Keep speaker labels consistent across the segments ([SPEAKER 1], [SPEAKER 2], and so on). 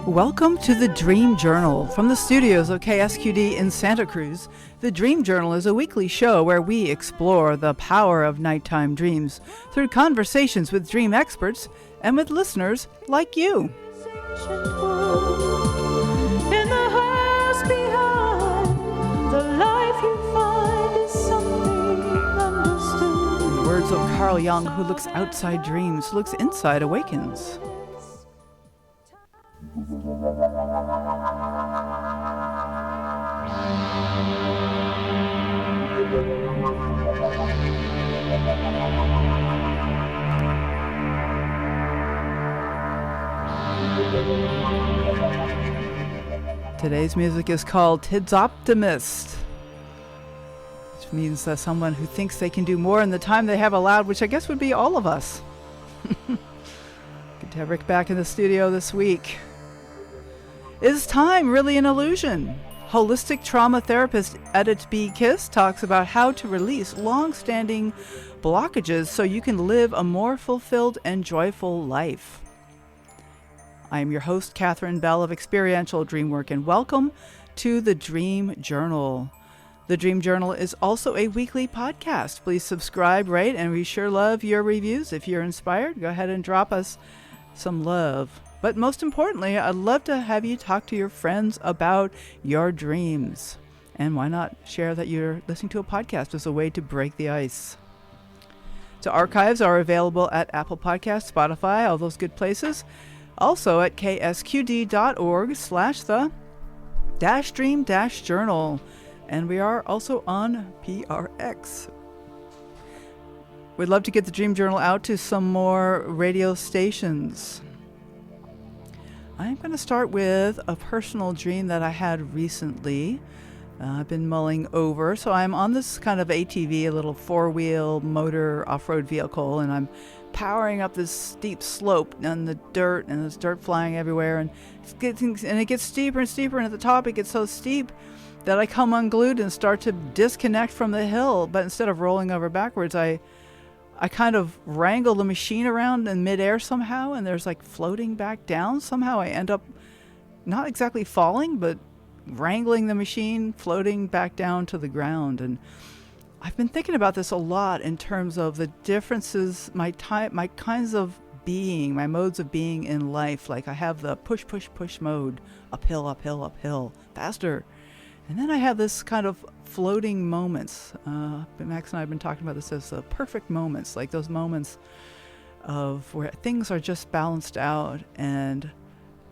[SPEAKER 1] Welcome to the Dream Journal from the studios of KSQD in Santa Cruz. The Dream Journal is a weekly show where we explore the power of nighttime dreams through conversations with dream experts and with listeners like you. In the words of Carl Jung, who looks outside dreams, looks inside awakens. Today's music is called Tid's Optimist, which means that someone who thinks they can do more in the time they have allowed, which I guess would be all of us. Good to have Rick back in the studio this week. Is time really an illusion? Holistic trauma therapist Edith B. Kiss talks about how to release long-standing blockages so you can live a more fulfilled and joyful life. I am your host, Catherine Bell of Experiential Dreamwork, and welcome to the Dream Journal. The Dream Journal is also a weekly podcast. Please subscribe, rate, and we sure love your reviews. If you're inspired, go ahead and drop us some love. But most importantly, I'd love to have you talk to your friends about your dreams. And why not share that you're listening to a podcast as a way to break the ice? So archives are available at Apple Podcasts, Spotify, all those good places. Also at ksqd.org/the-dream-journal. And we are also on PRX. We'd love to get the Dream Journal out to some more radio stations. I'm going to start with a personal dream that I had recently. I've been mulling over. So I'm on this kind of ATV, a little four-wheel motor off-road vehicle, and I'm powering up this steep slope on the dirt, and there's dirt flying everywhere, and it gets steeper and steeper, and at the top it gets so steep that I come unglued and start to disconnect from the hill. But instead of rolling over backwards, I kind of wrangle the machine around in midair somehow, and there's like floating back down. Somehow I end up not exactly falling, but wrangling the machine, floating back down to the ground. And I've been thinking about this a lot in terms of the differences, my kinds of being, my modes of being in life. Like I have the push, push, push mode, uphill, uphill, uphill, faster. And then I have this kind of floating moments. Max and I have been talking about this as the perfect moments, like those moments of where things are just balanced out and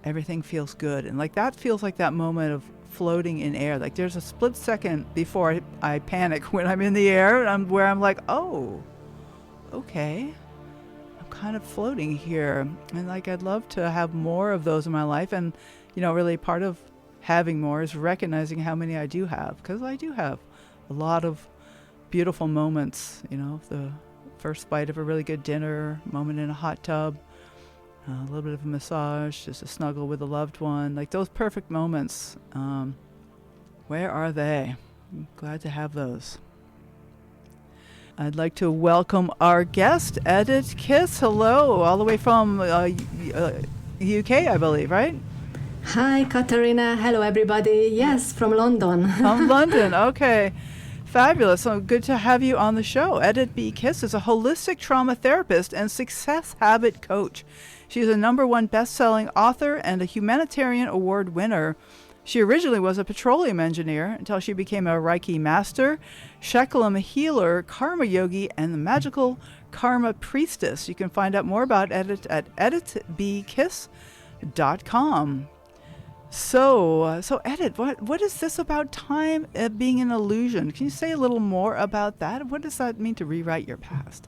[SPEAKER 1] everything feels good. And like that feels like that moment of floating in air. Like there's a split second before I panic when I'm in the air, and I'm like, oh, okay, I'm kind of floating here. And like I'd love to have more of those in my life. And really part of having more is recognizing how many I do have, because I do have a lot of beautiful moments. The first bite of a really good dinner, moment in a hot tub, a little bit of a massage, just a snuggle with a loved one, like those perfect moments. Where are they? I'm glad to have those. I'd like to welcome our guest, Edith Kiss. Hello, all the way from UK, I believe, right?
[SPEAKER 2] Hi, Katarina. Hello, everybody. Yes, from London.
[SPEAKER 1] From London. Okay. Fabulous. So good to have you on the show. Edith B. Kiss is a holistic trauma therapist and success habit coach. She's a #1 best-selling author and a humanitarian award winner. She originally was a petroleum engineer until she became a Reiki master, Sheklam healer, karma yogi, and the magical karma priestess. You can find out more about Edith at edithbkiss.com. So Edith, what is this about time being an illusion? Can you say a little more about that? What does that mean to rewrite your past?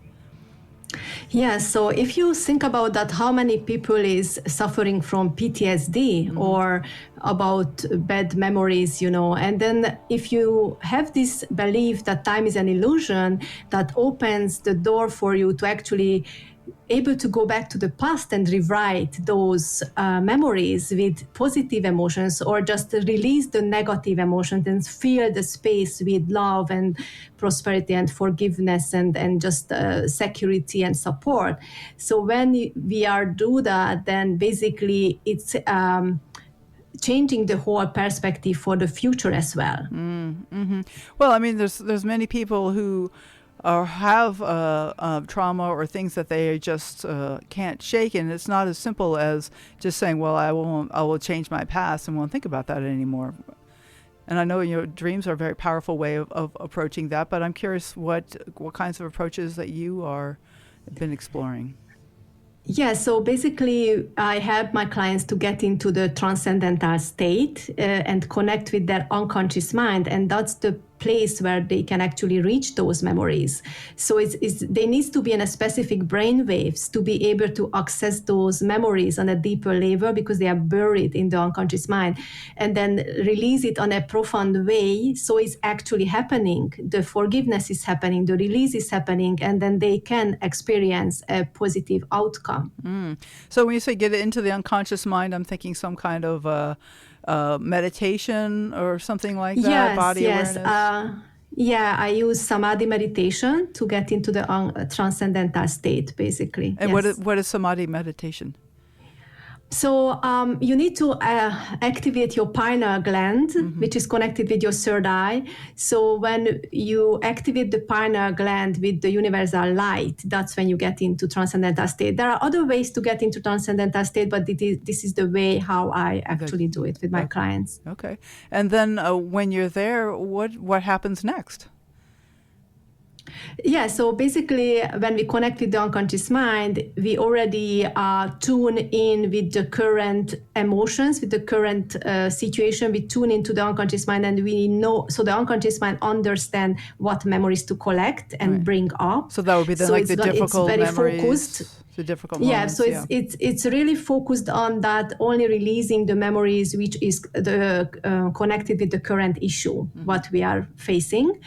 [SPEAKER 2] Yeah, so if you think about that, how many people is suffering from PTSD or about bad memories, and then if you have this belief that time is an illusion, that opens the door for you to actually able to go back to the past and rewrite those memories with positive emotions, or just release the negative emotions and fill the space with love and prosperity and forgiveness and just security and support. So when we are do that, then basically it's changing the whole perspective for the future as well.
[SPEAKER 1] Well, I mean, there's many people who have trauma or things that they just can't shake, and it's not as simple as just saying, "Well, I will change my past and won't think about that anymore." And I know dreams are a very powerful way of approaching that, but I'm curious what kinds of approaches that you been exploring.
[SPEAKER 2] Yeah, so basically, I help my clients to get into the transcendental state and connect with their unconscious mind, and that's the place where they can actually reach those memories. So they need to be in a specific brain waves to be able to access those memories on a deeper level because they are buried in the unconscious mind, and then release it on a profound way. So it's actually happening. The forgiveness is happening, the release is happening, and then they can experience a positive outcome.
[SPEAKER 1] So when you say get it into the unconscious mind, I'm thinking some kind of meditation or something like that,
[SPEAKER 2] yes,
[SPEAKER 1] body
[SPEAKER 2] yes.
[SPEAKER 1] awareness?
[SPEAKER 2] Yeah, I use samadhi meditation to get into the transcendental state, basically.
[SPEAKER 1] And
[SPEAKER 2] yes.
[SPEAKER 1] what is samadhi meditation?
[SPEAKER 2] So you need to activate your pineal gland, which is connected with your third eye. So when you activate the pineal gland with the universal light, that's when you get into transcendental state. There are other ways to get into transcendental state, but this is the way how I actually do it with my clients.
[SPEAKER 1] Okay. And then when you're there, what happens next?
[SPEAKER 2] Yeah, so basically, when we connect with the unconscious mind, we already tune in with the current emotions, with the current situation. We tune into the unconscious mind, and we know, so the unconscious mind understands what memories to collect and bring up.
[SPEAKER 1] So that would be the difficult
[SPEAKER 2] memories.
[SPEAKER 1] Focused. The difficult moments.
[SPEAKER 2] So it's really focused on that, only releasing the memories which is connected with the current issue, what we are facing.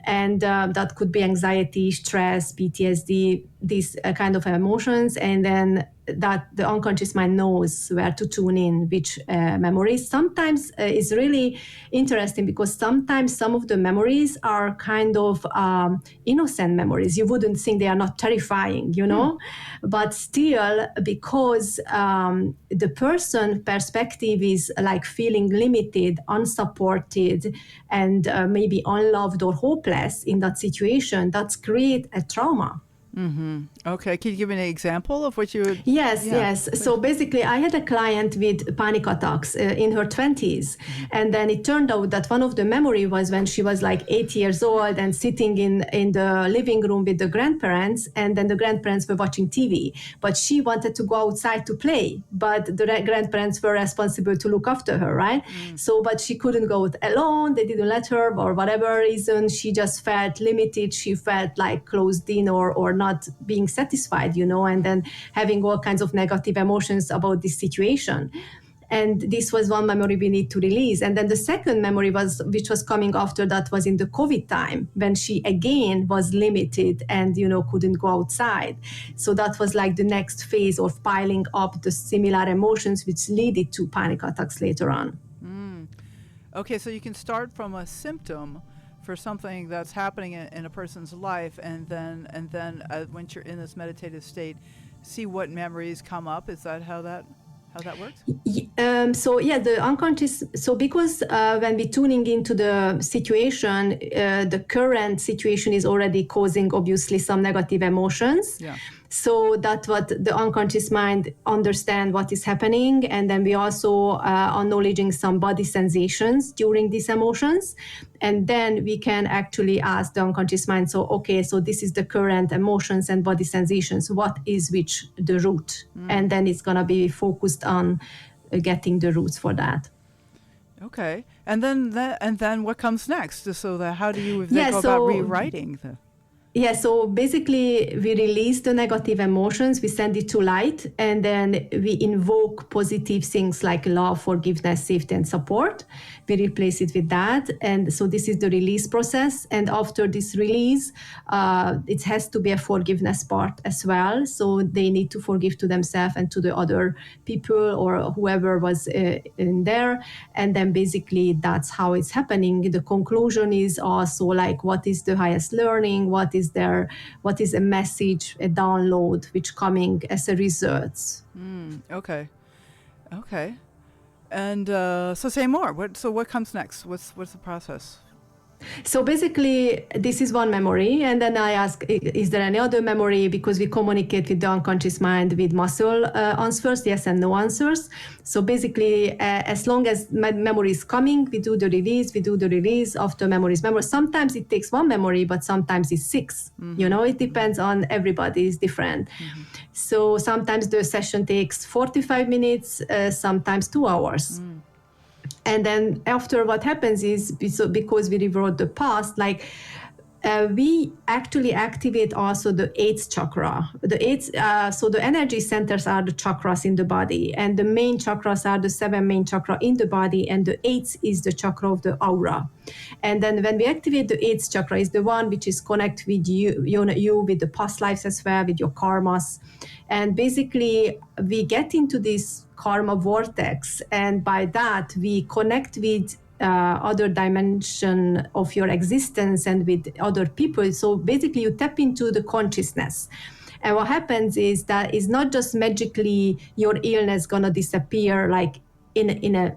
[SPEAKER 2] And that could be anxiety, stress, PTSD, these kind of emotions. And then that the unconscious mind knows where to tune in, which memories. Sometimes it's really interesting because sometimes some of the memories are kind of innocent memories. You wouldn't think they are not terrifying, but still, because the person perspective is like feeling limited, unsupported, and maybe unloved or hopeless in that situation, that's create a trauma.
[SPEAKER 1] Okay. Can you give me an example of what you would?
[SPEAKER 2] Yes. So basically, I had a client with panic attacks in her 20s. And then it turned out that one of the memory was when she was like 8 years old and sitting in the living room with the grandparents. And then the grandparents were watching TV. But she wanted to go outside to play. But the grandparents were responsible to look after her, right? So, but she couldn't go out alone. They didn't let her, or whatever reason. She just felt limited. She felt like closed in or not being satisfied, and then having all kinds of negative emotions about this situation. And this was one memory we need to release. And then the second memory which was coming after that, was in the COVID time, when she again was limited and, couldn't go outside. So that was like the next phase of piling up the similar emotions, which led to panic attacks later on.
[SPEAKER 1] Okay, so you can start from a symptom for something that's happening in a person's life, and then once you're in this meditative state, see what memories come up. Is that how that works?
[SPEAKER 2] The unconscious. So because when we're tuning into the situation, the current situation is already causing obviously some negative emotions.
[SPEAKER 1] Yeah.
[SPEAKER 2] So that's what the unconscious mind understand what is happening. And then we also acknowledging some body sensations during these emotions. And then we can actually ask the unconscious mind, so this is the current emotions and body sensations. What is the root? And then it's going to be focused on getting the roots for that.
[SPEAKER 1] Okay. And then what comes next? So how do you go about rewriting the...
[SPEAKER 2] Yeah, so basically we release the negative emotions, we send it to light, and then we invoke positive things like love, forgiveness, safety, and support. We replace it with that. And so this is the release process. And after this release, it has to be a forgiveness part as well. So they need to forgive to themselves and to the other people or whoever was in there. And then basically that's how it's happening. The conclusion is also like, what is the highest learning? What is a message, a download, which coming as a result.
[SPEAKER 1] Okay. And so say more. What comes next? What's the process?
[SPEAKER 2] So basically, this is one memory, and then I ask, is there any other memory? Because we communicate with the unconscious mind with muscle answers, yes and no answers. So basically, as long as memory is coming, we do the release after memory is memory. Sometimes it takes one memory, but sometimes it's 6. Mm-hmm. It depends on everybody, is different. Mm-hmm. So sometimes the session takes 45 minutes, sometimes 2 hours. Mm. And then after, what happens is, because we rewrote the past, we actually activate also the 8th chakra. So the energy centers are the chakras in the body, and the main chakras are the 7 main chakra in the body, and the 8th is the chakra of the aura. And then when we activate the 8th chakra, is the one which is connect with you with the past lives as well, with your karmas. And basically, we get into this karma vortex, and by that we connect with other dimension of your existence and with other people. So basically, you tap into the consciousness. And what happens is that it's not just magically your illness gonna disappear like in an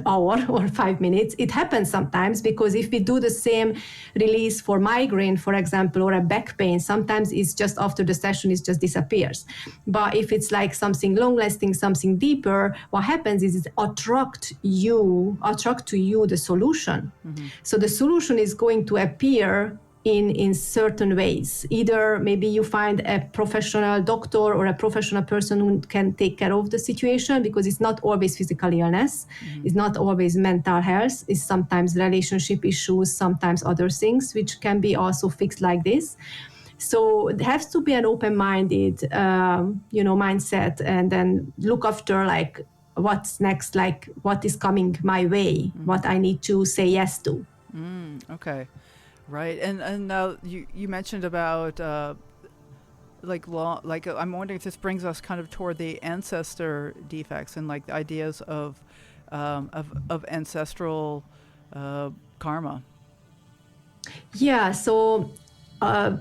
[SPEAKER 2] hour or 5 minutes. It happens sometimes, because if we do the same release for migraine, for example, or a back pain, sometimes it's just after the session, it just disappears. But if it's like something long lasting, something deeper, what happens is it attract to you the solution. Mm-hmm. So the solution is going to appear in certain ways. Either maybe you find a professional doctor or a professional person who can take care of the situation, because it's not always physical illness. Mm-hmm. It's not always mental health. It's sometimes relationship issues, sometimes other things, which can be also fixed like this. So it has to be an open-minded, mindset, and then look after what's next, what is coming my way, mm-hmm. what I need to say yes to.
[SPEAKER 1] Okay. Right, and now you mentioned about I'm wondering if this brings us kind of toward the ancestor defects and like the ideas of ancestral karma. Yeah,
[SPEAKER 2] so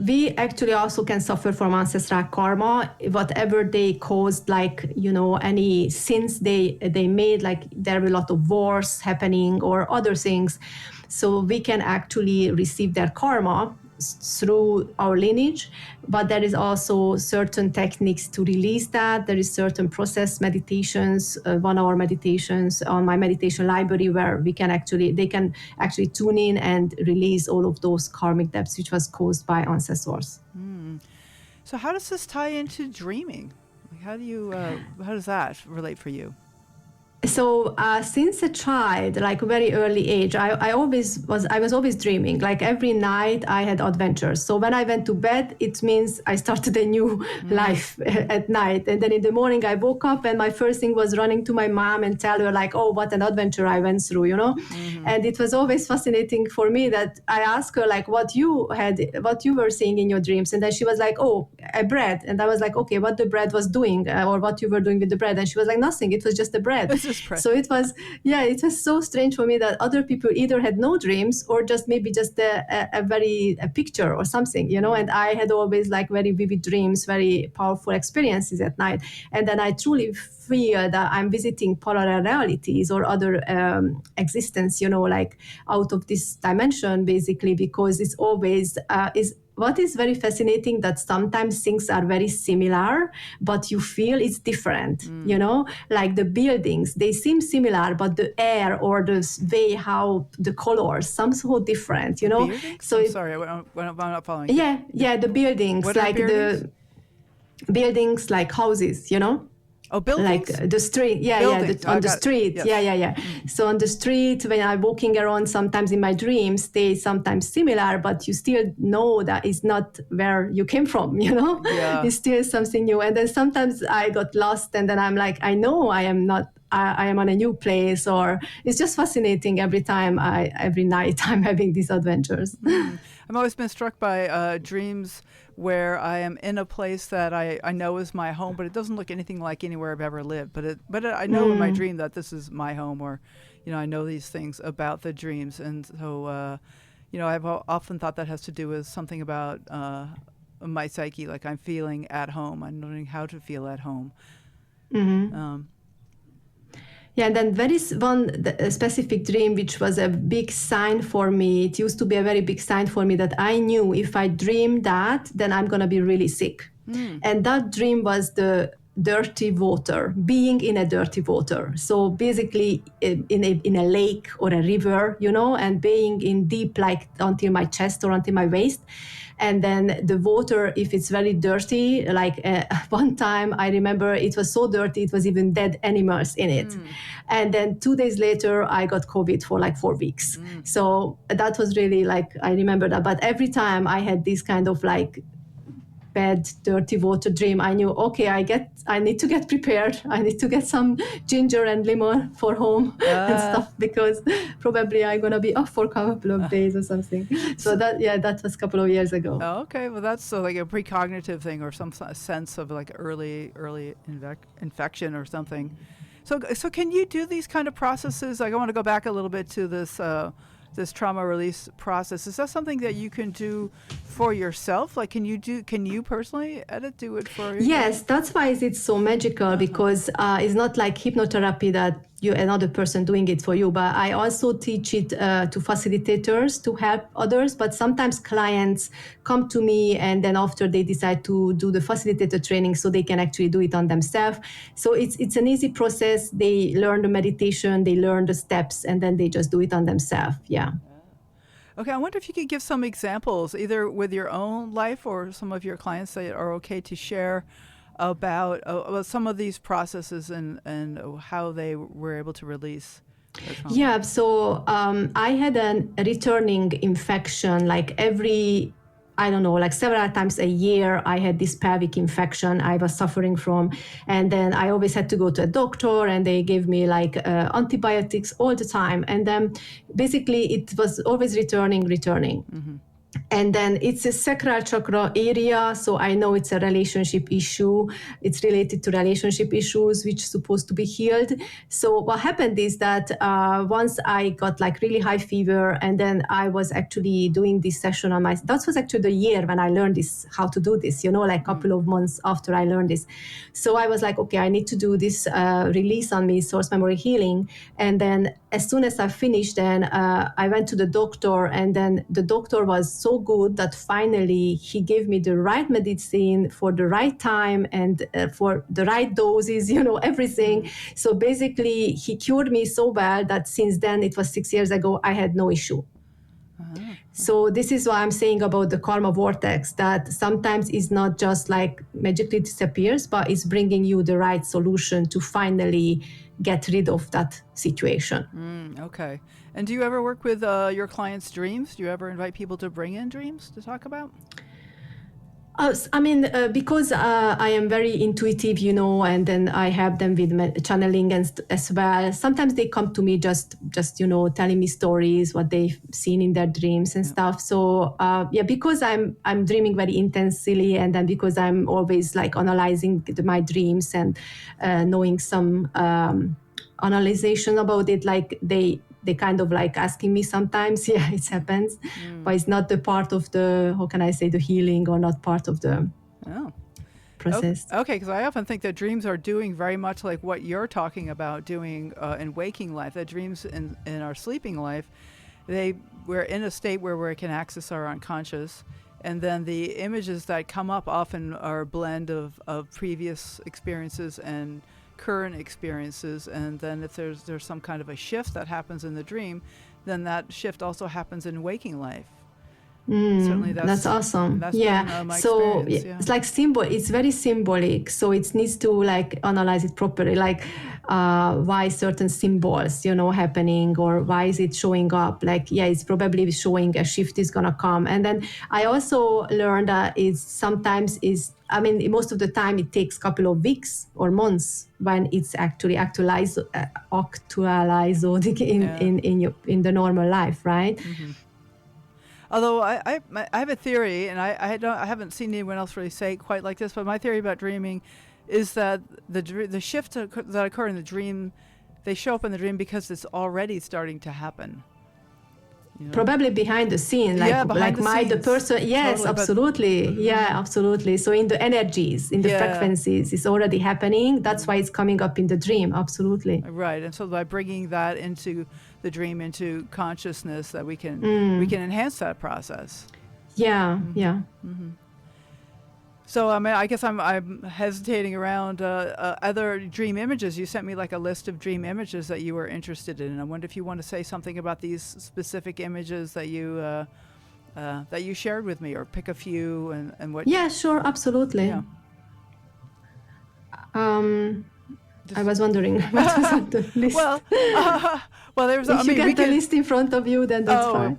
[SPEAKER 2] we actually also can suffer from ancestral karma, whatever they caused, any sins they made, like there were a lot of wars happening or other things. So we can actually receive their karma through our lineage, but there is also certain techniques to release that. There is certain process meditations, 1 hour meditations on my meditation library, where they can actually tune in and release all of those karmic debts which was caused by ancestors.
[SPEAKER 1] So how does this tie into dreaming? How does that relate for you?
[SPEAKER 2] So since a child, very early age, I was always dreaming. Like every night I had adventures. So when I went to bed, it means I started a new life at night. And then in the morning I woke up, and my first thing was running to my mom and tell her oh, what an adventure I went through, Mm-hmm. And it was always fascinating for me that I asked her what you were seeing in your dreams. And then she was like, oh, a bread. And I was like, okay, what the bread was doing, or what you were doing with the bread. And she was like, nothing, it was just a bread. So it was so strange for me that other people either had no dreams or just maybe just a picture or something, and I had always very vivid dreams, very powerful experiences at night. And then I truly feel that I'm visiting parallel realities or other existence, out of this dimension, basically, because it's always what is very fascinating, that sometimes things are very similar, but you feel it's different, like the buildings, they seem similar, but the air or the way how the colors, somehow different,
[SPEAKER 1] Buildings? So sorry, I'm not following.
[SPEAKER 2] Yeah, the buildings,
[SPEAKER 1] what are buildings?
[SPEAKER 2] The buildings like houses,
[SPEAKER 1] Oh, buildings?
[SPEAKER 2] Like the street, on the street. Yes. Yeah. Mm. So on the street, when I'm walking around, sometimes in my dreams, they sometimes similar, but you still know that it's not where you came from, Yeah. It's still something new. And then sometimes I got lost, and then I'm like, I know I am not, I am on a new place, or it's just fascinating every night I'm having these adventures.
[SPEAKER 1] I've always been struck by dreams where I am in a place that I know is my home, but it doesn't look anything like anywhere I've ever lived. But I know in my dream that this is my home, or, I know these things about the dreams. And so, I've often thought that has to do with something about my psyche, like I'm feeling at home. I'm learning how to feel at home.
[SPEAKER 2] Mm-hmm. Yeah, and then there is a specific dream which was a big sign for me. It used to be a very big sign for me that I knew if I dream that, then I'm going to be really sick. And that dream was the dirty water, being in a dirty water. So basically in a lake or a river, and being in deep, like until my chest or until my waist. And then the water, if it's very dirty, like one time I remember it was so dirty, it was even dead animals in it. And then 2 days later, I got COVID for like 4 weeks. So that was really like, I remember that. But every time I had this kind of like bad, dirty water dream, I knew, okay, I need to get prepared. I need to get some ginger and lemon for home and stuff, because probably I'm going to be off for a couple of days or something. So that was a couple of years ago.
[SPEAKER 1] Oh, okay. Well, that's like a precognitive thing or some sense of like early infection or something. So can you do these kind of processes? Like I want to go back a little bit to this trauma release process. Is that something that you can do for yourself? Like, can you personally do it for yourself?
[SPEAKER 2] Yes, that's why it's so magical, because it's not like hypnotherapy that you another person doing it for you, but I also teach it to facilitators to help others. But sometimes clients come to me and then after they decide to do the facilitator training so they can actually do it on themselves. So it's an easy process. They learn the meditation, they learn the steps, and then they just do it on themselves. Yeah.
[SPEAKER 1] Okay, I wonder if you could give some examples, either with your own life or some of your clients that are okay to share about some of these processes and how they were able to release their trauma.
[SPEAKER 2] Yeah, so I had a returning infection, like like several times a year, I had this pelvic infection I was suffering from. And then I always had to go to a doctor and they gave me like antibiotics all the time. And then basically it was always returning. Mm-hmm. And then it's a sacral chakra area, so I know it's a relationship issue. It's related to relationship issues, which is supposed to be healed. So what happened is that once I got like really high fever, and then I was actually doing this session on that was actually the year when I learned this, how to do this, like a couple of months after I learned this. So I was like, okay, I need to do this release on me, source memory healing. And then as soon as I finished, then I went to the doctor, and then the doctor was so good that finally he gave me the right medicine for the right time and for the right doses, everything. So basically he cured me so well that since then, it was 6 years ago, I had no issue. So this is why I'm saying about the karma vortex, that sometimes it's not just like magically disappears, but it's bringing you the right solution to finally get rid of that situation.
[SPEAKER 1] Okay. And do you ever work with your clients' dreams? Do you ever invite people to bring in dreams to talk about?
[SPEAKER 2] Because I am very intuitive, and then I help them with channeling as well. Sometimes they come to me just telling me stories, what they've seen in their dreams and stuff. So because I'm dreaming very intensely, and then because I'm always like analyzing my dreams and knowing some analyzation about it, like they kind of like asking me sometimes, it happens, but it's not the part of the, how can I say, the healing, or not part of the process.
[SPEAKER 1] Okay, because I often think that dreams are doing very much like what you're talking about doing in waking life, that dreams in our sleeping life, we're in a state where we can access our unconscious, and then the images that come up often are a blend of previous experiences and current experiences, and then if there's some kind of a shift that happens in the dream, then that shift also happens in waking life. Certainly
[SPEAKER 2] that's awesome.
[SPEAKER 1] That's been, my experience.
[SPEAKER 2] It's like it's very symbolic, so it needs to like analyze it properly, like why certain symbols happening, or why is it showing up, like it's probably showing a shift is gonna come. And then I also learned that most of the time it takes a couple of weeks or months when it's actually actualized in the normal life, right?
[SPEAKER 1] Mm-hmm. Although I have a theory, and I haven't seen anyone else really say it quite like this, but my theory about dreaming is that the shift that occur in the dream, they show up in the dream because it's already starting to happen. You know?
[SPEAKER 2] Probably behind the scene, like
[SPEAKER 1] Yeah, behind the
[SPEAKER 2] the
[SPEAKER 1] scenes.
[SPEAKER 2] person. Yes,
[SPEAKER 1] Totally,
[SPEAKER 2] absolutely. Yeah, absolutely. So in the energies, in the
[SPEAKER 1] Yeah.
[SPEAKER 2] frequencies, it's already happening. That's why it's coming up in the dream. Absolutely.
[SPEAKER 1] Right, and so by bringing that into the dream, into consciousness, that we can enhance that process.
[SPEAKER 2] Yeah, yeah.
[SPEAKER 1] So I mean, I guess I'm hesitating around other dream images. You sent me like a list of dream images that you were interested in. I wonder if you want to say something about these specific images that you shared with me, or pick a few and what.
[SPEAKER 2] Yeah, sure, absolutely.
[SPEAKER 1] Yeah.
[SPEAKER 2] I was wondering what was on the list.
[SPEAKER 1] Well, there was.
[SPEAKER 2] If you get the list in front of you, then that's fine.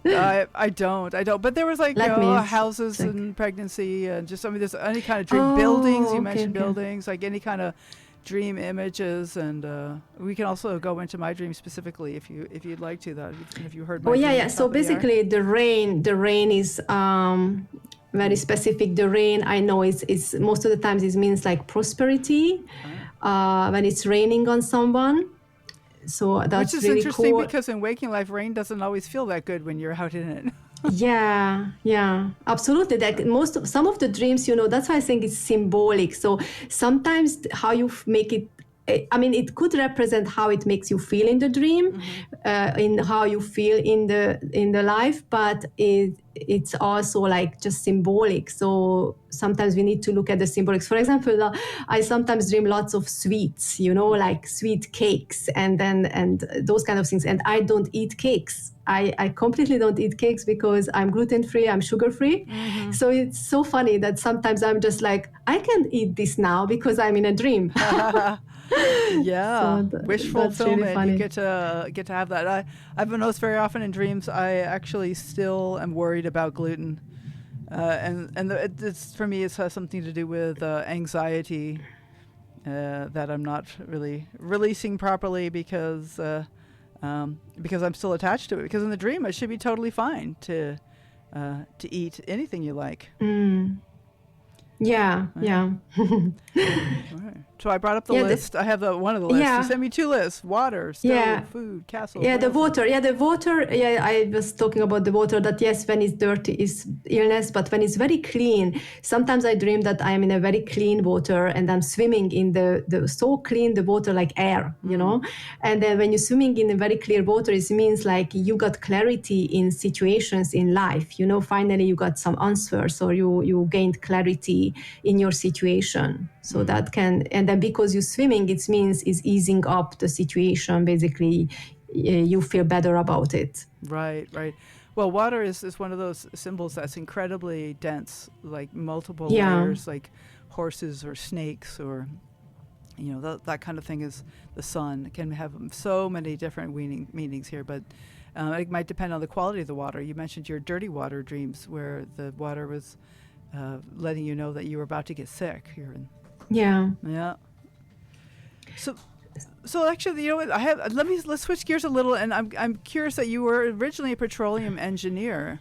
[SPEAKER 1] I don't. But there was like houses
[SPEAKER 2] check.
[SPEAKER 1] and pregnancy, and just there's any kind of dream buildings. You mentioned
[SPEAKER 2] okay.
[SPEAKER 1] buildings, like any kind of dream images, and we can also go into my dream specifically if you'd like to. That if you heard. My
[SPEAKER 2] yeah. So basically, the rain is very specific. The rain, I know, it's most of the times it means like prosperity. When it's raining on someone. So that's
[SPEAKER 1] which is
[SPEAKER 2] really
[SPEAKER 1] interesting
[SPEAKER 2] cool.
[SPEAKER 1] Because in waking life, rain doesn't always feel that good when you're out in it.
[SPEAKER 2] yeah, absolutely. Like some of the dreams, that's why I think it's symbolic. So sometimes how you make it, I mean, it could represent how it makes you feel in the dream, in how you feel in the life, but it's also like just symbolic. So sometimes we need to look at the symbolics. For example, I sometimes dream lots of sweets, like sweet cakes and those kind of things. And I don't eat cakes. I completely don't eat cakes because I'm gluten-free, I'm sugar-free. So it's so funny that sometimes I'm just like, I can't eat this now because I'm in a dream.
[SPEAKER 1] Yeah, so wish fulfillment.
[SPEAKER 2] Really
[SPEAKER 1] you get to have that. I've noticed very often in dreams I actually still am worried about gluten, and it's for me it has something to do with anxiety that I'm not really releasing properly because I'm still attached to it. Because in the dream I should be totally fine to eat anything you like.
[SPEAKER 2] Yeah.
[SPEAKER 1] Right. So I brought up the list. I have one of the lists.
[SPEAKER 2] Yeah.
[SPEAKER 1] You sent me 2 lists: water, stove, food, castle.
[SPEAKER 2] Yeah, the water. Yeah, the water. Yeah, I was talking about the water. That yes, when it's dirty is illness, but when it's very clean, sometimes I dream that I am in a very clean water and I'm swimming in the so clean the water like air, And then when you're swimming in a very clear water, it means like you got clarity in situations in life. Finally you got some answers, or you gained clarity in your situation. So that can, and then because you're swimming, it means it's easing up the situation. Basically, you feel better about it.
[SPEAKER 1] Right. Well, water is one of those symbols that's incredibly dense, like multiple layers, like horses or snakes or, that kind of thing. Is the sun can have so many different meanings here, but it might depend on the quality of the water. You mentioned your dirty water dreams where the water was letting you know that you were about to get sick. Yeah. So actually, what I have. Let's switch gears a little, and I'm curious that you were originally a petroleum engineer,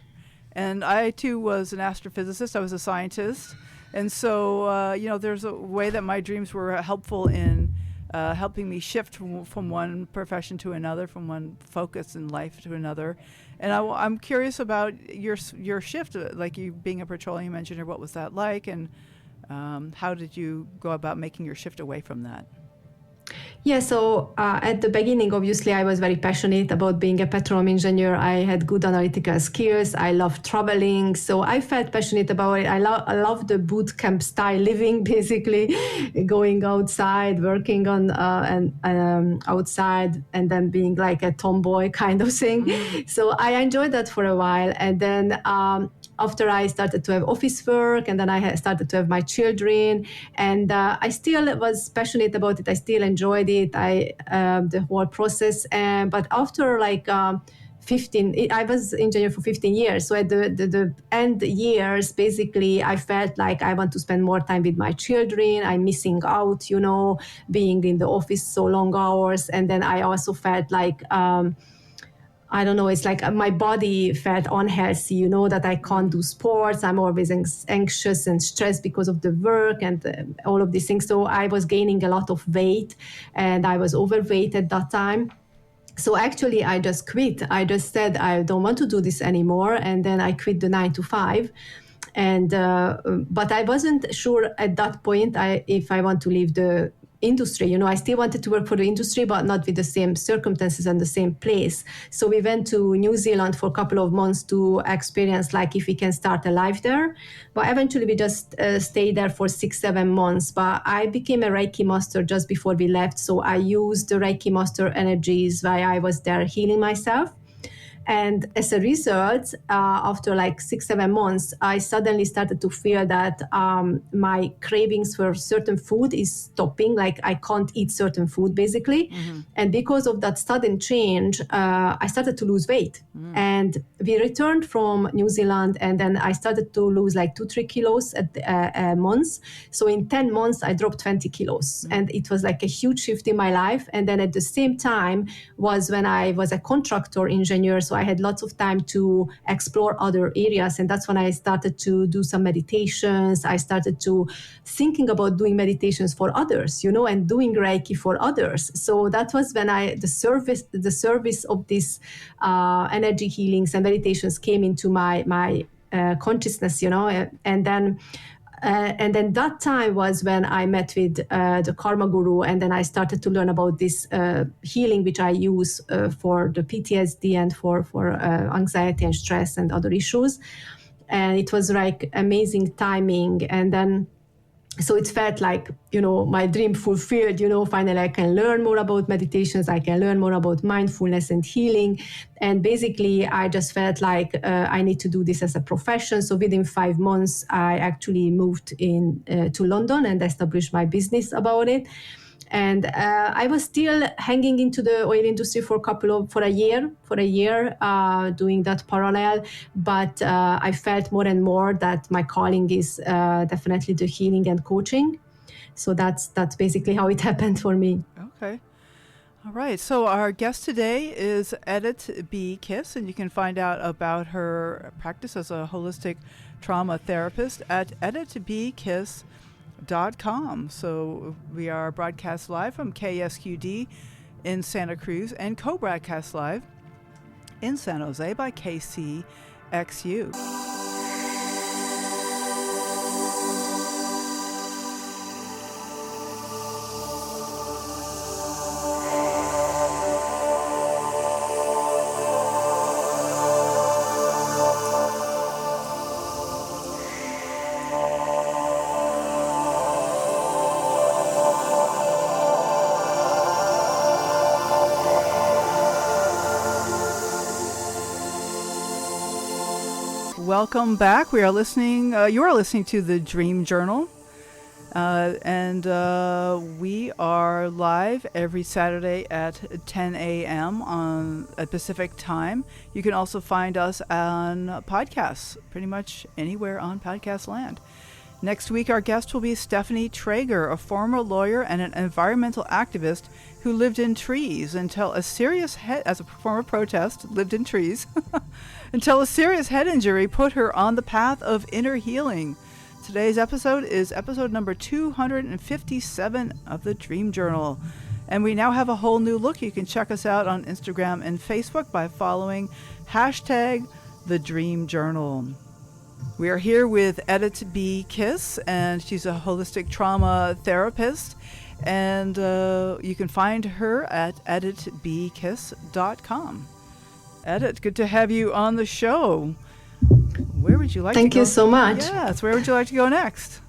[SPEAKER 1] and I too was an astrophysicist. I was a scientist, and so there's a way that my dreams were helpful in helping me shift from one profession to another, from one focus in life to another. And I'm curious about your shift, like you being a petroleum engineer. What was that like, and how did you go about making your shift away from that?
[SPEAKER 2] Yeah, so at the beginning, obviously, I was very passionate about being a petroleum engineer. I had good analytical skills. I loved traveling. So I felt passionate about it. I love the boot camp style living, basically, going outside, working on outside, and then being like a tomboy kind of thing. So I enjoyed that for a while. And then after I started to have office work, and then I started to have my children, and I still was passionate about it. I still enjoyed it. The whole process. But after 15, I was engineer for 15 years. So at the end years, basically, I felt like I want to spend more time with my children. I'm missing out, being in the office so long hours. And then I also felt like, I don't know, it's like my body felt unhealthy, that I can't do sports. I'm always anxious and stressed because of the work and all of these things. So I was gaining a lot of weight, and I was overweight at that time. So actually, I just quit. I just said, I don't want to do this anymore. And then I quit the 9 to 5. And but I wasn't sure at that point if I want to leave the industry. I still wanted to work for the industry, but not with the same circumstances and the same place. So we went to New Zealand for a couple of months to experience like if we can start a life there. But eventually we just stayed there for 6-7 months. But I became a Reiki master just before we left. So I used the Reiki master energies while I was there healing myself. And as a result, after like 6-7 months, I suddenly started to feel that my cravings for certain food is stopping. Like I can't eat certain food, basically. Mm-hmm. And because of that sudden change, I started to lose weight. Mm. And we returned from New Zealand, and then I started to lose like 2-3 kilos at months. So in 10 months, I dropped 20 kilos. Mm. And it was like a huge shift in my life. And then at the same time was when I was a contractor engineer. So I had lots of time to explore other areas. And that's when I started to do some meditations. I started to thinking about doing meditations for others, and doing Reiki for others. So that was when the service of this energy healings and meditations came into my consciousness, and then that time was when I met with the Karma Guru, and then I started to learn about this healing, which I use for the PTSD and for anxiety and stress and other issues. And it was like amazing timing. And then so it felt like, my dream fulfilled, finally I can learn more about meditations. I can learn more about mindfulness and healing. And basically, I just felt like I need to do this as a profession. So within 5 months, I actually moved to London and established my business about it. And I was still hanging into the oil industry for a year, doing that parallel. But I felt more and more that my calling is definitely the healing and coaching. So that's basically how it happened for me.
[SPEAKER 1] Okay. All right. So our guest today is Edith B. Kiss, and you can find out about her practice as a holistic trauma therapist at edithbkiss.com. So we are broadcast live from KSQD in Santa Cruz and co-broadcast live in San Jose by KCXU. Welcome back. You are listening to the Dream Journal, and we are live every Saturday at 10 a.m. at Pacific time. You can also find us on podcasts, pretty much anywhere on podcast land. Next week, our guest will be Stephanie Traeger, a former lawyer and an environmental activist who lived in trees until a serious head injury put her on the path of inner healing. Today's episode is episode number 257 of the Dream Journal. And we now have a whole new look. You can check us out on Instagram and Facebook by following #TheDreamJournal. We are here with Edith B. Kiss, and she's a holistic trauma therapist. And you can find her at edithbkiss.com. Edith, good to have you on the show. Where would you like to go?
[SPEAKER 2] Thank you so much.
[SPEAKER 1] Yes, where would you like to go next?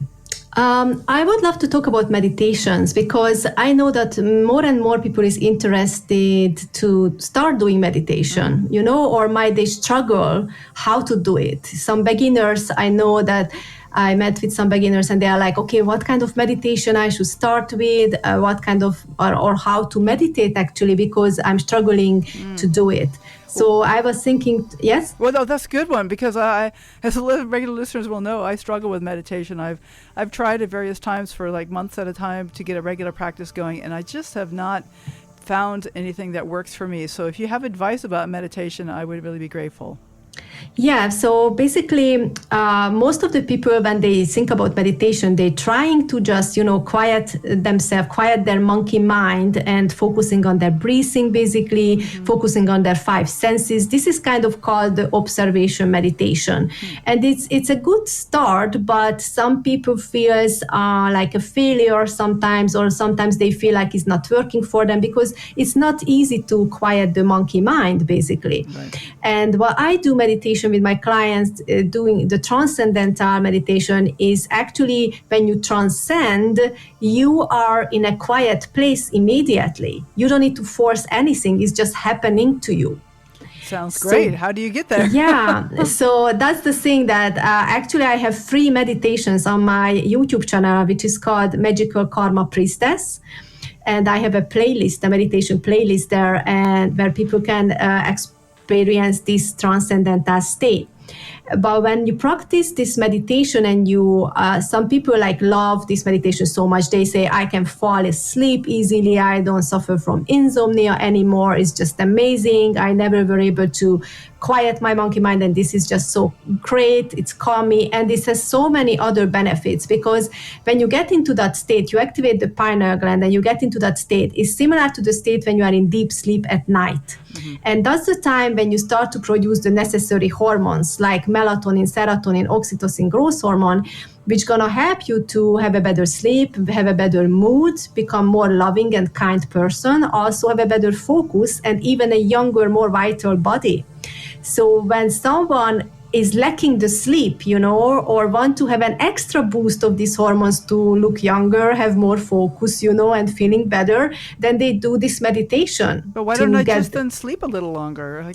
[SPEAKER 2] I would love to talk about meditations, because I know that more and more people is interested to start doing meditation, or might they struggle how to do it. Some beginners, I know that I met with some beginners and they are like, okay, what kind of meditation I should start with, what kind of, or how to meditate actually, because I'm struggling to do it. So I was thinking, yes?
[SPEAKER 1] Well, no, that's a good one, because I, as regular listeners will know, I struggle with meditation. I've tried at various times for like months at a time to get a regular practice going, and I just have not found anything that works for me. So if you have advice about meditation, I would really be grateful.
[SPEAKER 2] Yeah, so basically, most of the people, when they think about meditation, they're trying to just, quiet themselves, quiet their monkey mind, and focusing on their breathing, basically, focusing on their five senses. This is kind of called the observation meditation. And it's a good start, but some people feels like a failure sometimes, or sometimes they feel like it's not working for them because it's not easy to quiet the monkey mind, basically.
[SPEAKER 1] Right.
[SPEAKER 2] And what I do meditation with my clients, doing the transcendental meditation, is actually when you transcend, you are in a quiet place immediately. You don't need to force anything, it's just happening to you.
[SPEAKER 1] Sounds great. How do you get there?
[SPEAKER 2] Yeah, so that's the thing that actually I have 3 meditations on my YouTube channel, which is called Magical Karma Priestess. And I have a playlist, a meditation playlist there, and where people can experience this transcendental state. But when you practice this meditation, and you, some people like love this meditation so much, they say, I can fall asleep easily. I don't suffer from insomnia anymore. It's just amazing. I never were able to quiet my monkey mind, and this is just so great. It's calming, and this has so many other benefits, because when you get into that state, you activate the pineal gland, and you get into that state. It's similar to the state when you are in deep sleep at night. And that's the time when you start to produce the necessary hormones like melatonin, serotonin, oxytocin, growth hormone, which gonna help you to have a better sleep, have a better mood, become more loving and kind person, also have a better focus, and even a younger, more vital body. So when someone is lacking the sleep, or want to have an extra boost of these hormones to look younger, have more focus, and feeling better, then they do this meditation.
[SPEAKER 1] But why don't I just then sleep a little longer?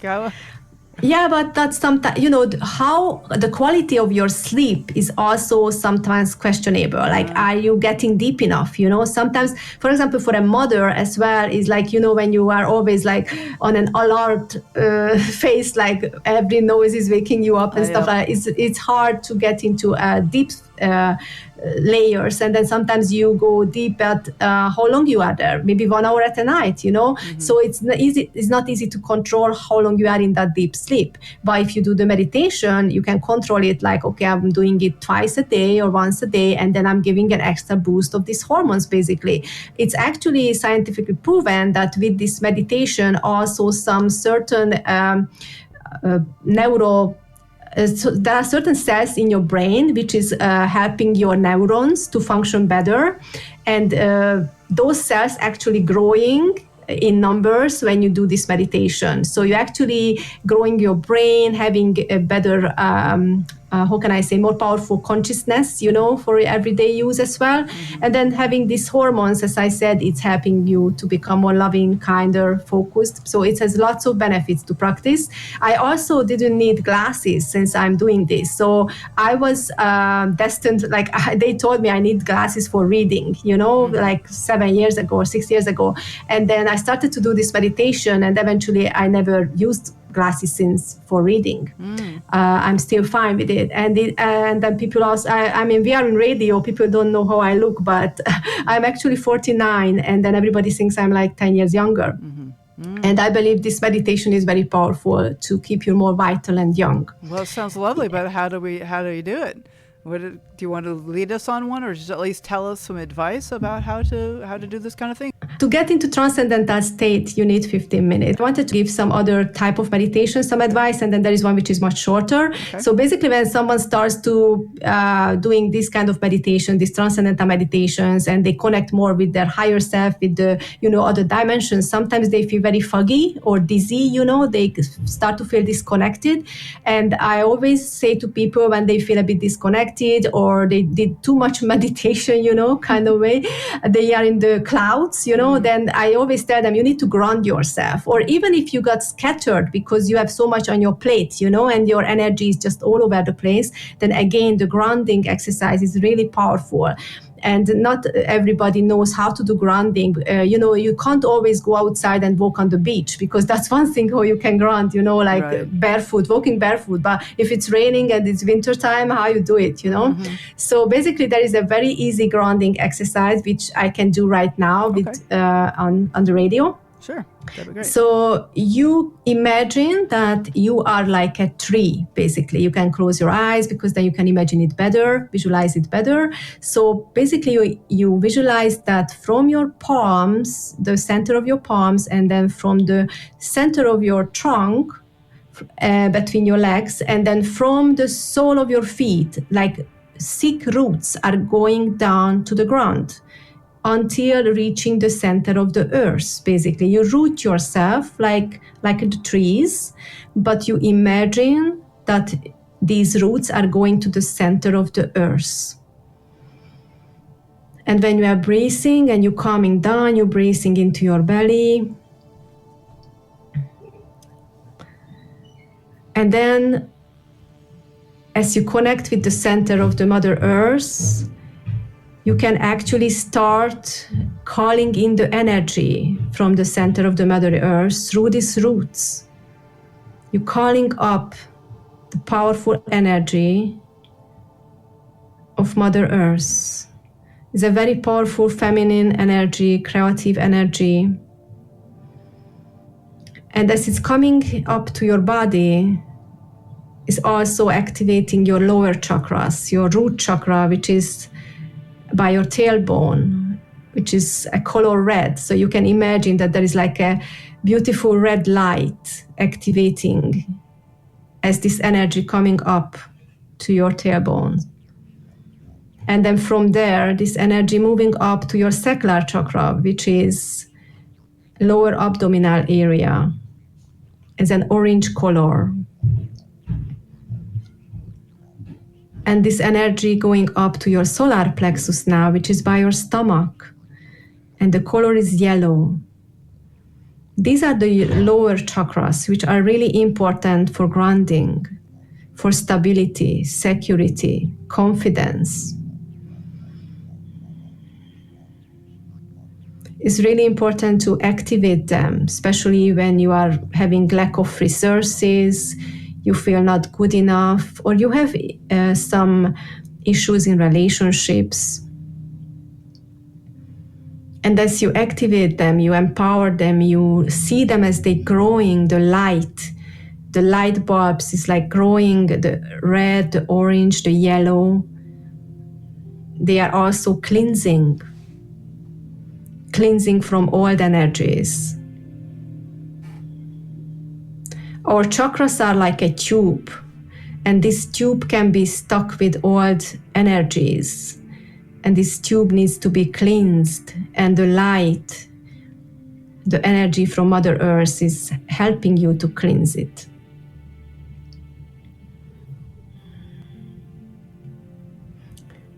[SPEAKER 2] Yeah, but that's sometimes, how the quality of your sleep is also sometimes questionable. Like, are you getting deep enough? Sometimes, for example, for a mother as well, is like, when you are always like on an alert face, like every noise is waking you up and stuff like that. It's hard to get into a deep layers, and then sometimes you go deep at how long you are there, maybe 1 hour at a night, so it's not easy to control how long you are in that deep sleep. But if you do the meditation, you can control it, like, okay, I'm doing it twice a day or once a day, and then I'm giving an extra boost of these hormones. Basically, it's actually scientifically proven that with this meditation also some certain so there are certain cells in your brain which is helping your neurons to function better, and those cells actually growing in numbers when you do this meditation. So you're actually growing your brain, having a better more powerful consciousness, for everyday use as well. And then having these hormones, as I said, it's helping you to become more loving, kinder, focused. So it has lots of benefits to practice. I also didn't need glasses since I'm doing this. So I was destined, they told me I need glasses for reading, like 7 years ago or 6 years ago. And then I started to do this meditation, and eventually I never used glasses since for reading. I'm still fine with it. And then people ask, we are in radio, people don't know how I look, but I'm actually 49, and then everybody thinks I'm like 10 years younger. And I believe this meditation is very powerful to keep you more vital and young.
[SPEAKER 1] Well, it sounds lovely, but how do you do it? Do you want to lead us on one, or just at least tell us some advice about how to do this kind of thing?
[SPEAKER 2] To get into transcendental state, you need 15 minutes. I wanted to give some other type of meditation, some advice, and then there is one which is much shorter. Okay. So basically, when someone starts to doing this kind of meditation, these transcendental meditations, and they connect more with their higher self, with the other dimensions, sometimes they feel very foggy or dizzy. They start to feel disconnected. And I always say to people, when they feel a bit disconnected or they did too much meditation, kind of way, they are in the clouds, then I always tell them, you need to ground yourself. Or even if you got scattered because you have so much on your plate, and your energy is just all over the place, then again, the grounding exercise is really powerful. And not everybody knows how to do grounding. You can't always go outside and walk on the beach, because that's one thing how you can ground, right. Barefoot, walking barefoot. But if it's raining and it's winter time, how you do it, So basically, there is a very easy grounding exercise, which I can do right now with on the radio.
[SPEAKER 1] Sure, that'd be great.
[SPEAKER 2] So you imagine that you are like a tree, basically. You can close your eyes because then you can imagine it better, visualize it better. So basically you visualize that from your palms, the center of your palms, and then from the center of your trunk, between your legs, and then from the sole of your feet, like thick roots are going down to the ground until reaching the center of the earth. Basically, you root yourself like the trees, but you imagine that these roots are going to the center of the earth. And when you are breathing and you're calming down, you're breathing into your belly. And then as you connect with the center of the Mother Earth, you can actually start calling in the energy from the center of the Mother Earth through these roots. You're calling up the powerful energy of Mother Earth. It's a very powerful feminine energy, creative energy. And as it's coming up to your body, it's also activating your lower chakras, your root chakra, which is by your tailbone, which is a color red. So you can imagine that there is like a beautiful red light activating as this energy coming up to your tailbone. And then from there, this energy moving up to your sacral chakra, which is lower abdominal area, is an orange color. And this energy going up to your solar plexus now, which is by your stomach, and the color is yellow. These are the lower chakras, which are really important for grounding, for stability, security, confidence. It's really important to activate them, especially when you are having lack of resources, you feel not good enough, or you have some issues in relationships. And as you activate them, you empower them, you see them as they growing, the light bulbs is like growing, the red, the orange, the yellow. They are also cleansing from old energies. Our chakras are like a tube, and this tube can be stuck with old energies. And this tube needs to be cleansed, and the light, the energy from Mother Earth is helping you to cleanse it.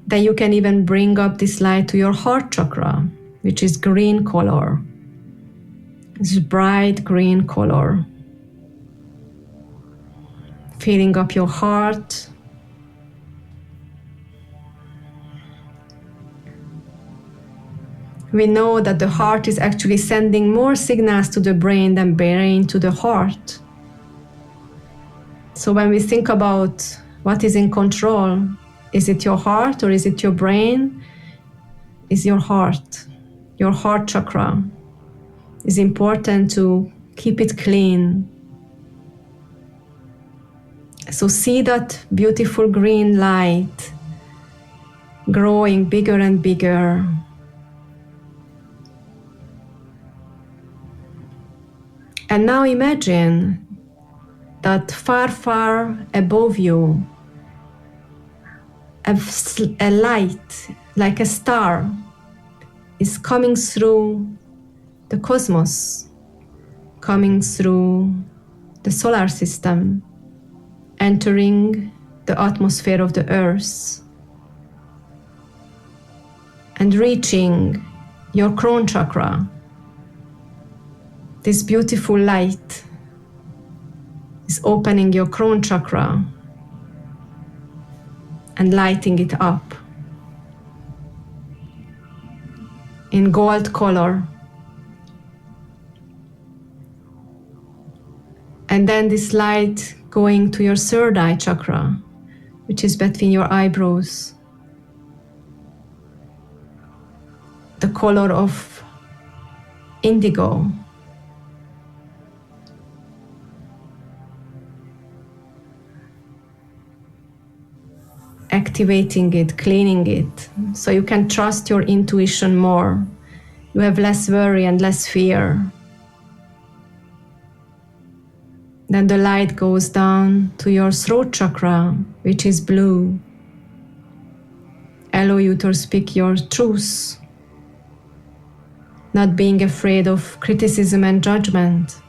[SPEAKER 2] Then you can even bring up this light to your heart chakra, which is green color. It's bright green color. Filling up your heart. We know that the heart is actually sending more signals to the brain than brain to the heart. So when we think about what is in control, is it your heart or is it your brain? It's your heart. Your heart chakra is important to keep it clean. So see that beautiful green light growing bigger and bigger. And now imagine that far, far above you, a light like a star is coming through the cosmos, coming through the solar system, entering the atmosphere of the earth and reaching your crown chakra. This beautiful light is opening your crown chakra and lighting it up in gold color. And then this light going to your third eye chakra, which is between your eyebrows. The color of indigo, activating it, cleaning it, so you can trust your intuition more. You have less worry and less fear. Then the light goes down to your throat chakra, which is blue. Allow you to speak your truth, not being afraid of criticism and judgment.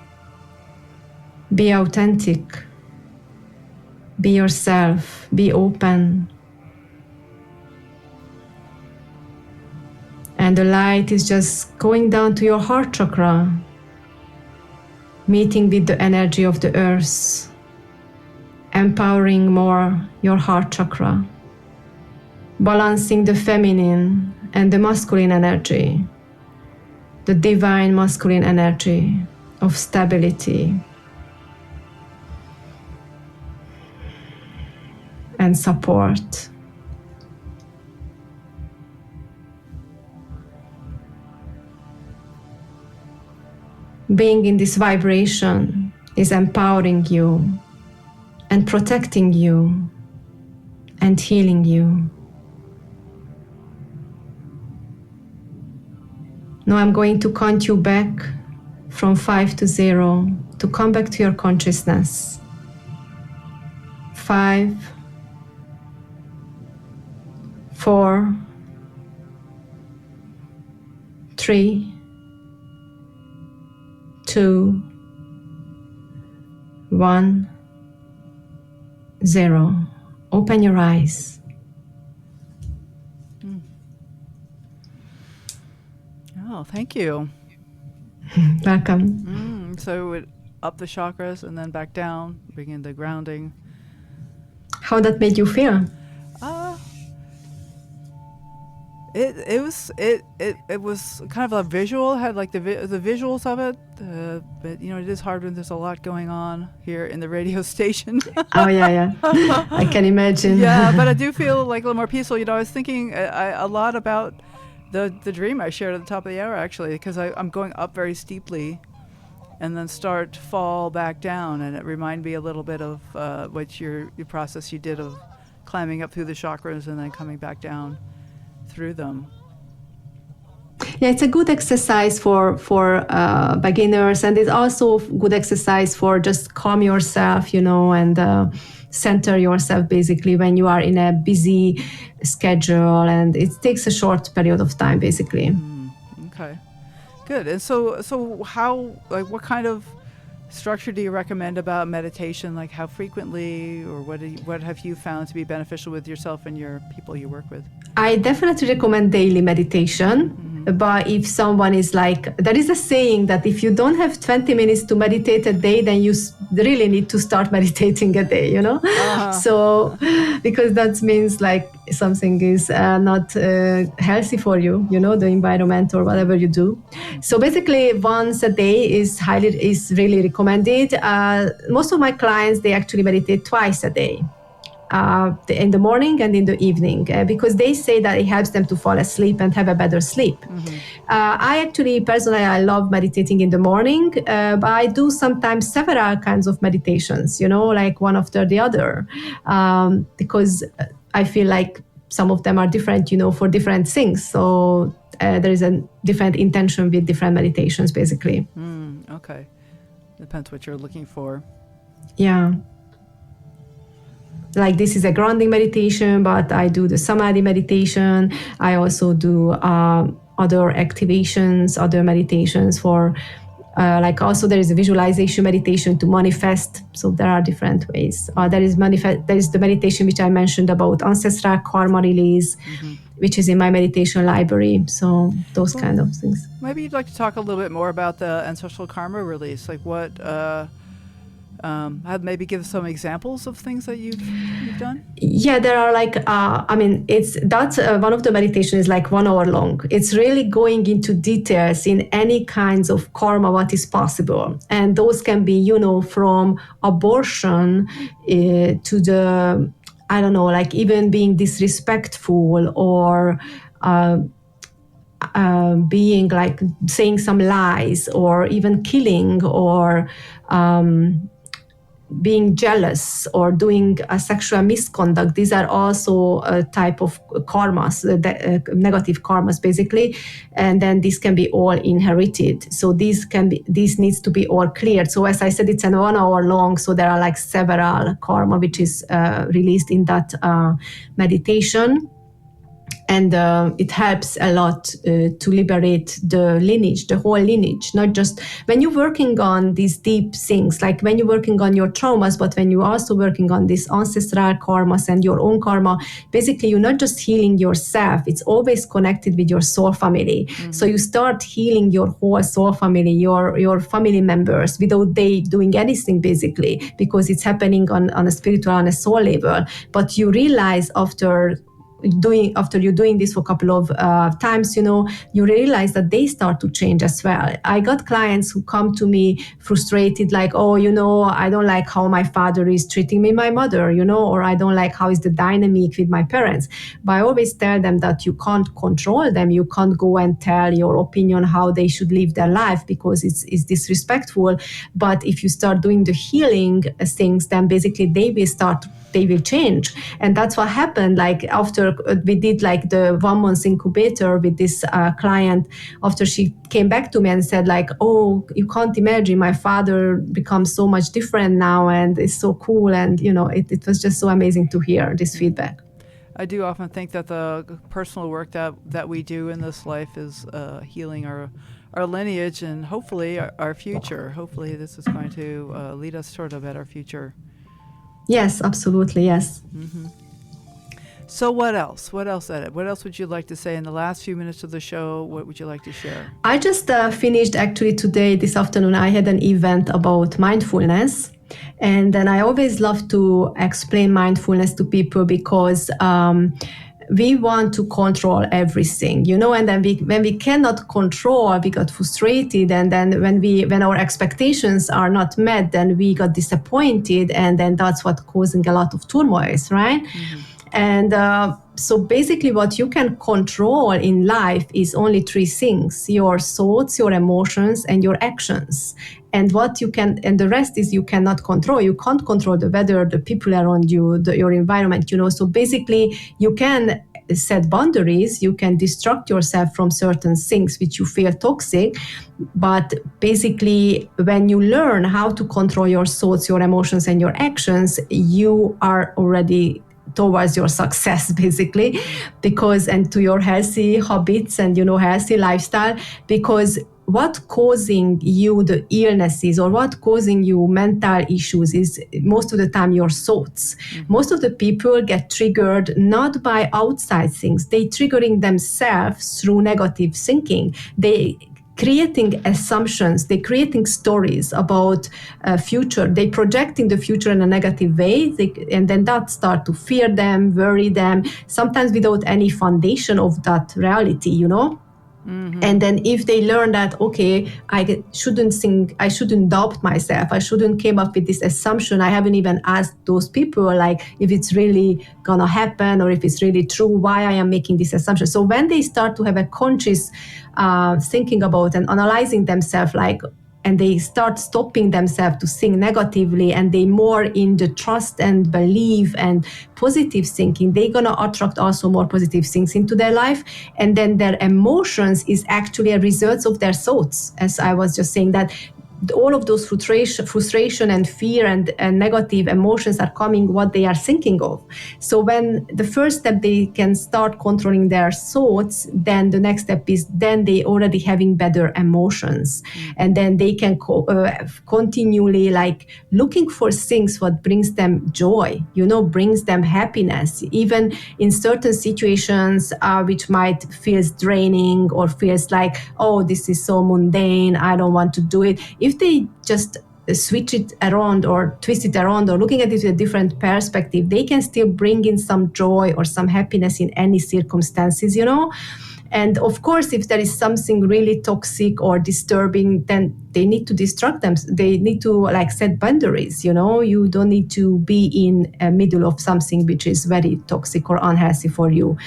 [SPEAKER 2] Be authentic. Be yourself. Be open. And the light is just going down to your heart chakra, meeting with the energy of the earth, empowering more your heart chakra, balancing the feminine and the masculine energy, the divine masculine energy of stability and support. Being in this vibration is empowering you and protecting you and healing you. Now I'm going to count you back from 5 to 0 to come back to your consciousness. 5, 4, 3, 2, 1, 0. Open your eyes.
[SPEAKER 1] Oh, thank you.
[SPEAKER 2] Welcome.
[SPEAKER 1] So it up the chakras and then back down, bring in the grounding.
[SPEAKER 2] How that made you feel?
[SPEAKER 1] It was kind of a visual. Had like the visuals of it, but you know it is hard when there's a lot going on here in the radio station.
[SPEAKER 2] Oh yeah, I can imagine.
[SPEAKER 1] Yeah, but I do feel like a little more peaceful. You know, I was thinking a lot about the dream I shared at the top of the hour actually, because I'm going up very steeply, and then start to fall back down, and it reminded me a little bit of what your process you did of climbing up through the chakras and then coming back down through them.
[SPEAKER 2] Yeah, it's a good exercise for beginners, and it's also good exercise for just calm yourself, you know, and center yourself basically when you are in a busy schedule, and it takes a short period of time basically.
[SPEAKER 1] Okay, good. And so how, like, what kind of structure do you recommend about meditation? Like how frequently, or what have you found to be beneficial with yourself and your people you work with?
[SPEAKER 2] I definitely recommend daily meditation. But if someone is like, there is a saying that if you don't have 20 minutes to meditate a day, then you really need to start meditating a day, you know? So, because that means like something is not healthy for you, you know, the environment or whatever you do. So basically once a day is really recommended. Most of my clients, they actually meditate twice a day. In the morning and in the evening, because they say that it helps them to fall asleep and have a better sleep. I actually, personally, I love meditating in the morning, but I do sometimes several kinds of meditations, you know, like one after the other, because I feel like some of them are different, you know, for different things. So there is a different intention with different meditations, basically.
[SPEAKER 1] Okay. Depends what you're looking for.
[SPEAKER 2] Yeah. Like this is a grounding meditation, but I do the samadhi meditation. I also do other activations, other meditations for, like also there is a visualization meditation to manifest. So there are different ways. There is the meditation which I mentioned about ancestral karma release, which is in my meditation library. So those kind of things.
[SPEAKER 1] Maybe you'd like to talk a little bit more about the ancestral karma release, like what. Maybe give some examples of things that you've done.
[SPEAKER 2] Yeah, there are like that's one of the meditation is like 1 hour long. It's really going into details in any kinds of karma what is possible, and those can be, you know, from abortion to the, I don't know, like even being disrespectful or being like saying some lies or even killing or being jealous or doing a sexual misconduct, these are also a type of karmas, negative karmas basically, and then this can be all inherited. So these needs to be all cleared. So as I said, it's an 1 hour long, so there are like several karma which is released in that meditation. And it helps a lot to liberate the lineage, the whole lineage, not just when you're working on these deep things, like when you're working on your traumas, but when you're also working on these ancestral karmas and your own karma, basically you're not just healing yourself, it's always connected with your soul family. Mm-hmm. So you start healing your whole soul family, your family members, without they doing anything basically, because it's happening on a spiritual, on a soul level. But you realize after you're doing this for a couple of times, you realize that they start to change as well. I got clients who come to me frustrated, like, I don't like how my father is treating me, my mother, or I don't like how is the dynamic with my parents. But I always tell them that you can't control them. You can't go and tell your opinion how they should live their life, because it's disrespectful. But if you start doing the healing things, then basically they will change. And that's what happened. Like after we did like the 1 month incubator with this client, after she came back to me and said like, oh, you can't imagine, my father becomes so much different now and it's so cool. And, it was just so amazing to hear this feedback.
[SPEAKER 1] I do often think that the personal work that we do in this life is healing our lineage and hopefully our future. Hopefully this is going to lead us toward a better future.
[SPEAKER 2] Yes, absolutely. Yes.
[SPEAKER 1] Mm-hmm. So what else, Edith? What else would you like to say in the last few minutes of the show? What would you like to share?
[SPEAKER 2] I just finished actually this afternoon. I had an event about mindfulness. And then I always love to explain mindfulness to people because we want to control everything, and then when we cannot control, we got frustrated, and then when our expectations are not met, then we got disappointed, and then that's what causing a lot of turmoil, right? Mm-hmm. And so basically what you can control in life is only 3 things: your thoughts, your emotions, and your actions. And the rest is you cannot control. You can't control the weather, the people around you, your environment, So basically you can set boundaries, you can distract yourself from certain things which you feel toxic. But basically when you learn how to control your thoughts, your emotions, and your actions, you are already towards your success basically, and to your healthy habits and healthy lifestyle. Because what causing you the illnesses or what causing you mental issues is most of the time your thoughts. Mm-hmm. Most of the people get triggered not by outside things, they triggering themselves through negative thinking. They creating assumptions, they creating stories about future, they projecting the future in a negative way, and then that start to fear them, worry them, sometimes without any foundation of that reality, Mm-hmm. And then if they learn that, okay, I shouldn't doubt myself, I shouldn't came up with this assumption, I haven't even asked those people like if it's really gonna happen or if it's really true, why I am making this assumption. So when they start to have a conscious thinking about and analyzing themselves, and they start stopping themselves to think negatively, and they more in the trust and belief and positive thinking, they're going to attract also more positive things into their life. And then their emotions is actually a result of their thoughts. As I was just saying, that all of those frustration and fear and negative emotions are coming what they are thinking of. So when the first step, they can start controlling their thoughts, then the next step is then they already having better emotions. Mm-hmm. And then they can continually looking for things what brings them joy, brings them happiness, even in certain situations which might feels draining or feels like, oh, this is so mundane, I don't want to do it. If they just switch it around or twist it around or looking at it with a different perspective, they can still bring in some joy or some happiness in any circumstances, And of course, if there is something really toxic or disturbing, then they need to distract them. They need to set boundaries, You don't need to be in the middle of something which is very toxic or unhealthy for you.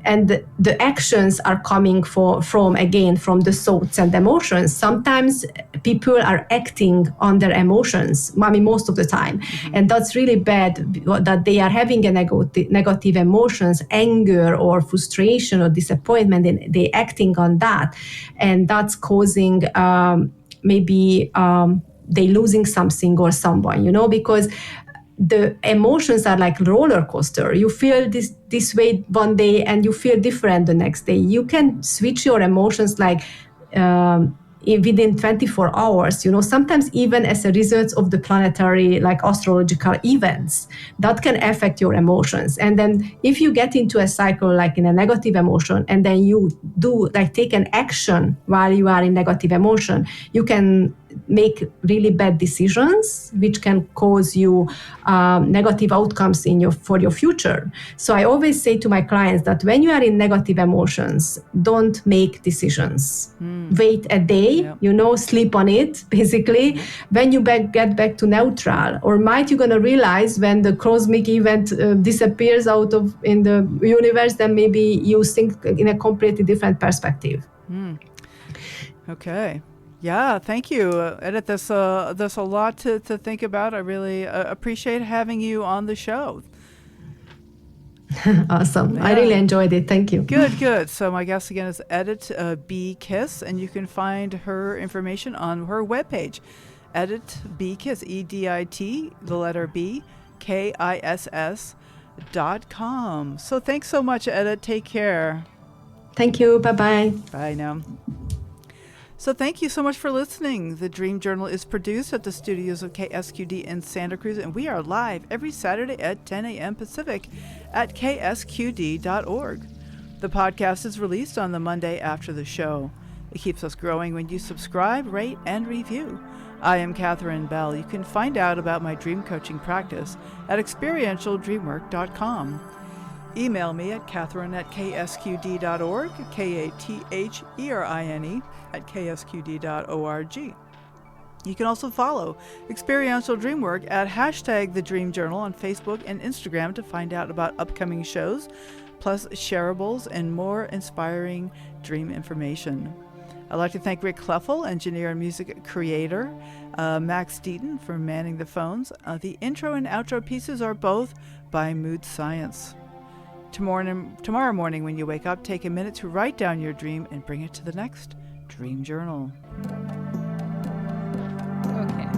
[SPEAKER 2] and the actions are coming from the thoughts and emotions. Sometimes people are acting on their emotions, I mean, most of the time. And that's really bad, that they are having a negative emotions, anger or frustration or disappointment, and they acting on that. And that's causing maybe they losing something or someone, because the emotions are like roller coaster. You feel this way one day and you feel different the next day. You can switch your emotions like within 24 hours, sometimes even as a result of the planetary, like astrological events that can affect your emotions. And then if you get into a cycle like in a negative emotion, and then you do like take an action while you are in negative emotion, you can make really bad decisions, which can cause you negative outcomes for your future. So I always say to my clients that when you are in negative emotions, don't make decisions. Wait a day, sleep on it, basically. When you get back to neutral, or might you're going to realize when the cosmic event disappears in the universe, then maybe you think in a completely different perspective.
[SPEAKER 1] Okay. Yeah, thank you, Edith. There's a lot to think about. I really appreciate having you on the show.
[SPEAKER 2] Awesome. Yeah. I really enjoyed it. Thank you.
[SPEAKER 1] Good. So my guest again is Edith B. Kiss, and you can find her information on her webpage, Edith B. Kiss, EDIT, the letter B, KISS.com. So thanks so much, Edith. Take care.
[SPEAKER 2] Thank you. Bye-bye.
[SPEAKER 1] Bye now. So thank you so much for listening. The Dream Journal is produced at the studios of KSQD in Santa Cruz, and we are live every Saturday at 10 a.m. Pacific at ksqd.org. The podcast is released on the Monday after the show. It keeps us growing when you subscribe, rate, and review. I am Catherine Bell. You can find out about my dream coaching practice at experientialdreamwork.com. Email me at catherine@ksqd.org, KATHERINE@ksqd.org. You can also follow Experiential Dreamwork at #TheDreamJournal on Facebook and Instagram to find out about upcoming shows, plus shareables and more inspiring dream information. I'd like to thank Rick Kleffel, engineer and music creator, Max Deaton for manning the phones. The intro and outro pieces are both by Mood Science. Tomorrow morning when you wake up, take a minute to write down your dream and bring it to the next Dream Journal.
[SPEAKER 3] Okay.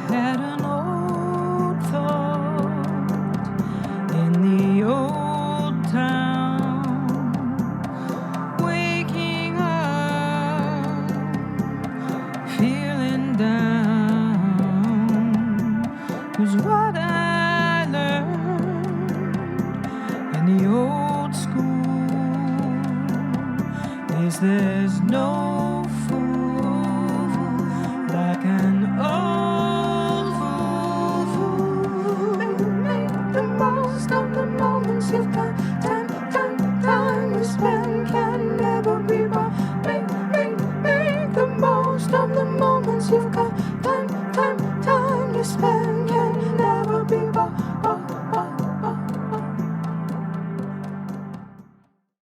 [SPEAKER 3] I had an old thought in the old town, waking up, feeling down, was what I learned in the old school. Is there's no